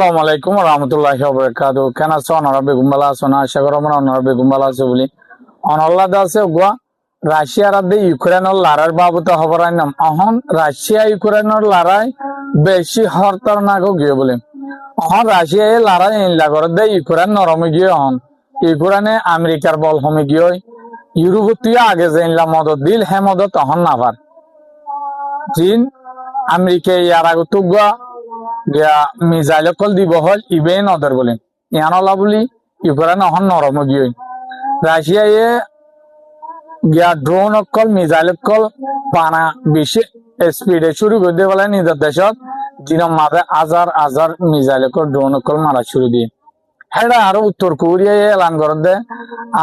আসসালামু আলাইকুম রহমতুল্লাহি ওয়া বারাকাতুহু। কেন আছো? অনারা বেগুম বালা আছো না? আশা করি আমরা অনারা বেগুম বালা আছো বলি অনল্লাদ আছে গোয়া রাশিয়ার আদে ইউক্রেনের লড়াইয়ের বাবতে খবর আইনাম অহন রাশিয়া ইউক্রেনের লড়াই বেশি হরতার না গিয়ে বলে অহন রাশিয়া এই লড়াই ইনলা করে দে ইউক্রেন নরমে গিয়ে হন ইউক্রেনে আমেরিকার বল হমে গিয়ে ইউরোপীয় আগে যে ইনলা মদত দিল হে মদত তখন নাভার চীন আমেরিকা ইয়ার আগে তো গোয়া মিসাইল কল দিব হল ইবে নদর বলেন ইয়ানলা বলি ইউক্রেন অহন নরম গিয়ে রাশিয়া এ গিয়া ড্রোন অকল মিসাইল অকল বানা বেশি স্পিডে শুরু করে দিয়ে বলে নিজের দেশত দিনের মাঝে হাজার হাজার মিসাইল অকল ড্রোন অকল মারা শুরু দিয়ে হেডা আর উত্তর কোরিয়া এলান করে দে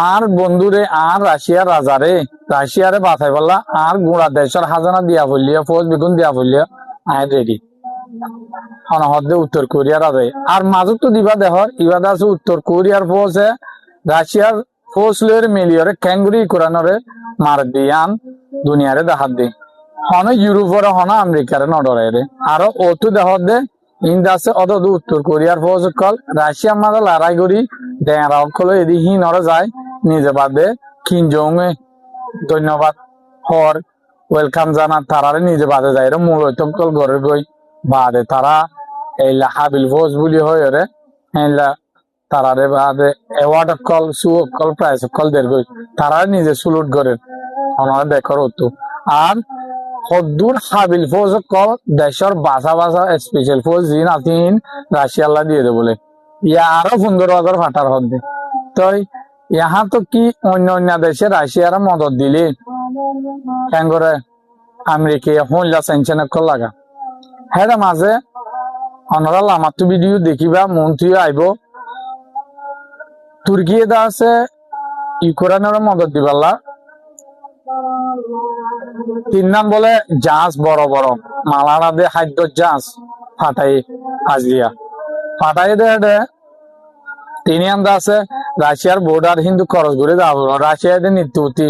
আর বন্ধুরে আর রাশিয়ার রাজারে রাশিয়ারে বাঁচাই পারলা আর গোড়া দেশের হাজানা দিয়া ফেললিয়া ফৌজ বেগুন দিয়া ফেললিয়া আয় রেডি হনহদে উত্তর কোরিয়ার রাজে আর মাজত তো দিবা দেহর ইবাদ আছে উত্তর কোরিয়ার ফৌজে রাশিয়ার ফৌজ লের মিলিয়রে ক্যাঙ্গুরি কোরআনরে মার দিয়ান দুনিয়ারে দেখাত দি হন ইউরোপরে হন আমেরিকারে নডরে রে আর ওতু দেহর দে ইন্দাসে অদ উত্তর কোরিয়ার ফৌজ কল রাশিয়ার মাঝে লড়াই করি দেয়ারা অকল এদি হি নরে যায় নিজে বাদে কিনজংয়ে ধন্যবাদ হর ওয়েলকাম জানা তারারে নিজে বাদে যায় রে মূল কল ঘরে গই বাদে তারা এইলা হাবিল ফৌজ বলি হয় রে এইলা তারারে বাদে অ্যাওয়ার্ড কল সু কল প্রাইজ কল দের গই তারা নিজে সুলুট করে ওনারা দেখর হতো আর হদ্দুর হাবিল ফৌজ কল দেশের বাসা বাসা স্পেশাল ফৌজ জিন আতিন রাশিয়াল্লা দিয়ে দে বলে ইয়া আরো 15,000 ফাটার হদ্দে তো ইহা তো কি অন্য অন্য দেশে রাশিয়ার মদত দিলে কেন করে আমেরিকা হইলা সেনশন কল লাগা হেডা মাঝে অনরা লামাতু ভিডিও দেখিবা মন্ত্রী আইব তুর্কিয়ে দা আছে ইউক্রেনের মদত দিবাল্লা 3 নাম বলে জাহাজ বড় বড় মালানা দে খাদ্য জাহাজ ফাটাই আজিয়া ফাটাই দে তিনি আন্দা আছে রাশিয়ার বর্ডার হিন্দু খরচ করে যাব রাশিয়াতে নিত্যুতি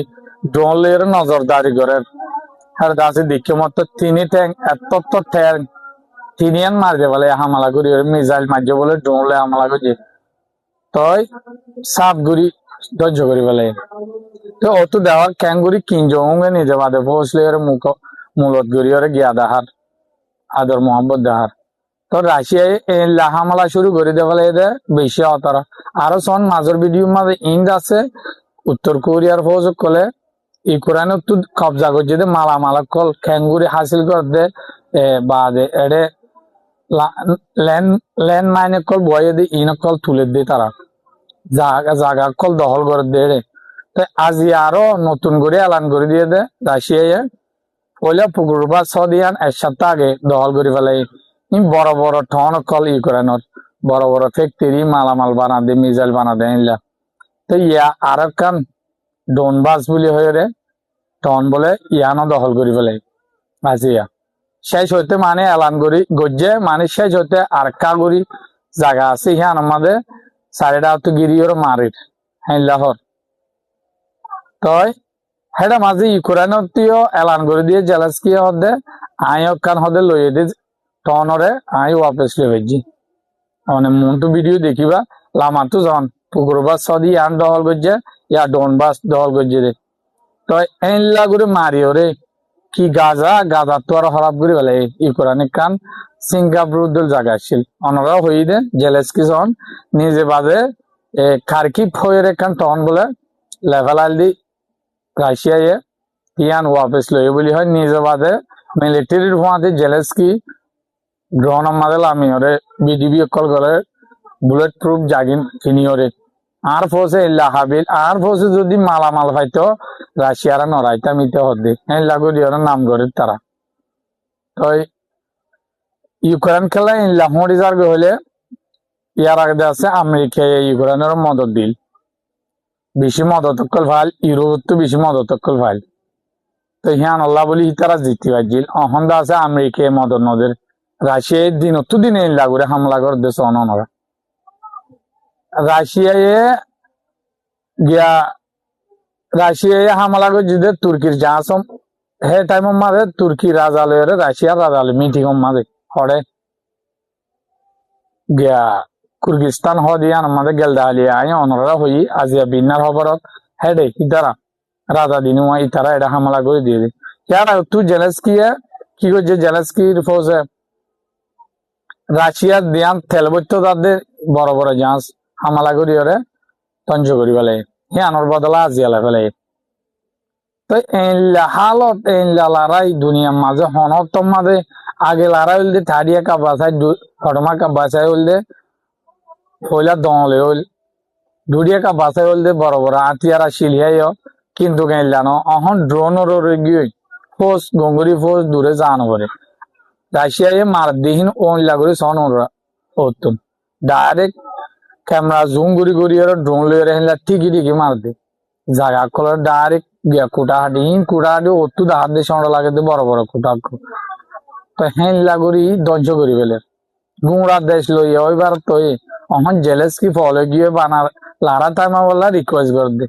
ড্রোন লের নজরদারি করে আর দাসে দেখে মত তিনি ট্যাঙ্ক এত ট্যাঙ্ক তিনি আন মার দে বলে হামলা করি মিসাইল মারছে বলে ড্রোন লে হামলা করছে তই সাপ গুড়ি ধৈর্য করি বলে তো অত দেওয়ার ক্যাঙ্গুরি কিনজঙ্গে নিজে বাদে পৌঁছলে মুখ মূলত গড়ি ওরে গিয়া দাহার আদর মোহাম্মদ দাহার তো রাশিয়ায় হামলা শুরু করে দে বলে এদের বেশি অতরা আরো সন মাজর ভিডিও মাঝে ইন্দ আছে উত্তর কোরিয়ার ফৌজ কলে ইউক্রেন তো কবজা করছে দে মালা কল ক্যাঙ্গুরি হাসিল করতে বাদে এডে ল্যান্ড মাইনে কল বয়ে দিয়ে ইন কল তুলে দিয়ে তারা জাগা কল দখল করে দিয়ে রে তো আজি আরো নতুন করে এলান করে দিয়ে দে রাশিয়ায় ওইলে পুকুর বা সদিয়ান 1 সপ্তাহ আগে দখল করে ফেলে বড় বড় ঠন কল ইউক্রেনের বড় বড় ফ্যাক্টরি মালামাল বানা দে মিসাইল বানা দে ইনলা তো ইয়া আর কান ডোনবাস বলি হয়ে রে টন বলে ইয়ানো দখল করে ফেলে আজিয়া শেষ হইতে মানে এলান করি গজ্জে মানে শেষ হইতে আর কাগরি জায়গা আছে ইহান আমাদের সাড়েটা তো গিরিওর মারির হ্যাঁ লাহর তই হেডা মাঝে ইউক্রেনের তিও এলান করে দিয়ে জেলাসকি হদে আয়ক কান হদে লইয়ে দিয়ে টনরে আই ওয়াপস লে ভেজি মানে মন্টু ভিডিও দেখিবা লামাতু যখন পুকুরবাস সদি আন দখল করছে ইয়া ডোনবাস দখল করছে রে তো এনলা করে মারিও রে কি গাজা তো আর হরাপ করে বলে ইউক্রেন কান সিঙ্গাপুর দল জায়গা ছিল অনরা হই দে জেলেস্কি যখন নিজে বাদে খারকিব হয়ে রে কান টন বলে লেভেল আল দি রাশিয়ায় ইয়ান ওয়াপস লই বলি হয় নিজে বাদে মিলিটারির হওয়াতে জেলেস্কি ড্রোন আমাদে লামি ওরে বিডিবি কল করে বুলেট প্রুফ জাগিন কিনি ওরে আর ফোসে ইল্লা হাবিল আর ফোসে যদি মালামাল পাইতো রাশিয়ারা নড়াইতা মিতে হদে ইল্লা করি ওরা নাম করে তারা তো ইউক্রেন খেলা ইল্লা হরি যারবে হলে ইয়ার আগে আছে আমেরিকা ইউক্রেনের মদত দিল বেশি মদত কল ভাল ইউরোপ তো বেশি মদত কল ভাল তো হিয়ান আল্লাহ বলি তারা জিতি পারছিল অহন্দা আছে আমেরিকা মদত নদের রাশিয়ায় দিন তো দিনে ইল্লা করে হামলা করে দেশ অনরা রাশিয়ায় গিয়া রাশিয়ায় হামলা করে যদি তুর্কির জাহাজ হে টাইম মাঝে তুর্কি রাজালয়ের রাশিয়ার রাজালয় মিটিং মাঝে হরে গিয়া কুর্গিস্তান হ দিয়া আমাদের গেলদালিয়া আই অনরা হই আজিয়া বিন্নার খবরত হেডে ইতারা রাজা দিনুয়া ইতারা এটা হামলা করে দিয়ে দি ইয়ারা তুই জেলেস্কিয়া কি করছে জেলেস্কির ফৌজে রাশিয়ার দিয়ান তেল বৈত্য তাদের বড় বড় জাহাজ হামলা করি ওরে ধ্বংস করি ফেলে হে আনর বদলা আজিয়ালে ফেলে তো এইলা হালত এইলা লড়াই দুনিয়ার মাঝে হনতম মাঝে আগে লড়াই হইলে থাড়িয়া কাবাসাই ফটমা কাবাসাই হইলে পয়লা দলে হইল দুড়িয়া কাবাসাই হইলে বড় বড় আতিয়ারা শিলিয়াইও কিন্তু এইলা ন অহন ড্রোনর গিয়ে ফোর্স গঙ্গুরি ফোর্স দূরে যান করে রাশিয়ায় মার দিহীন ওইলা করে সন হতুন ডাইরেক্ট ক্যামেরা জুম গুড়ি গুড়ি ড্রোন লিয়ে হেলা ঠিকই ঠিকই মার দে জায়গা কলে ডাইরেক্ট গিয়া কুটাহাটি অতু দাহাত দিয়ে সন্ডা লাগে বড় বড় কুটা তো হেলা করি ধ্বংস করি ফেলে গুঁড়া দেশ লই ওইবার তো অহন জেলেস কি ফলে গিয়ে বানার লারা টাইমা বললা রিকোয়েস্ট করে দে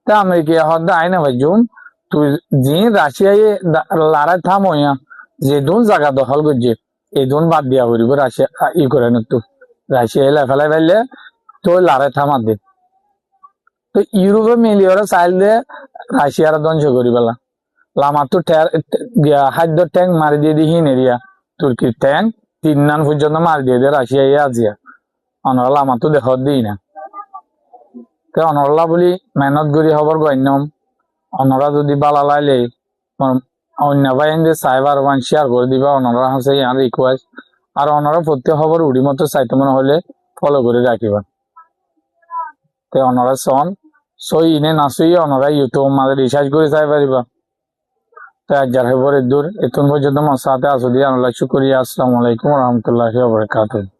তা আমেরিকা হদ্দা আইনা ভাই জুম তুই জি রাশিয়ায় লারা থাম হইয়া যে দুন জায়গা দখল করছে এই দুন বাদ দিয়া করিব রাশিয়া ই করে নতু রাশিয়া লেফেলে ফেললে তো লারে থামার দে তো ইউরোপে মিলিয়ে চাইল দে রাশিয়ার ধ্বংস করি পেলা লামার তো খাদ্য ট্যাঙ্ক মারি দিয়ে দিহি নেরিয়া তুর্কির ট্যাঙ্ক 3 নান পর্যন্ত মারি দিয়ে দে রাশিয়া আজিয়া অনরা লামার তো দেখ দিই না তো অনরলা বলি মেহনত করি হবার গণ্যম অনরা যদি বালা লাইলে অন্য বাহিনী সাইবার ওয়ান শেয়ার করে দিবা অনরা হাসে ইয়ার রিকোয়েস্ট আর অনরা প্রত্যেক খবর উড়ি মতো চাইতে মনে হলে ফলো করে রাখিবা তে অনরা সন সই ইনে না সই অনরা ইউটিউব মাঝে রিসার্চ করে চাই পারিবা তো যার খবর দূর এতন পর্যন্ত আমার সাথে আসো দিয়ে আল্লাহ শুকরিয়া আসসালামু আলাইকুম রহমতুল্লাহি ওয়া বারাকাতুহু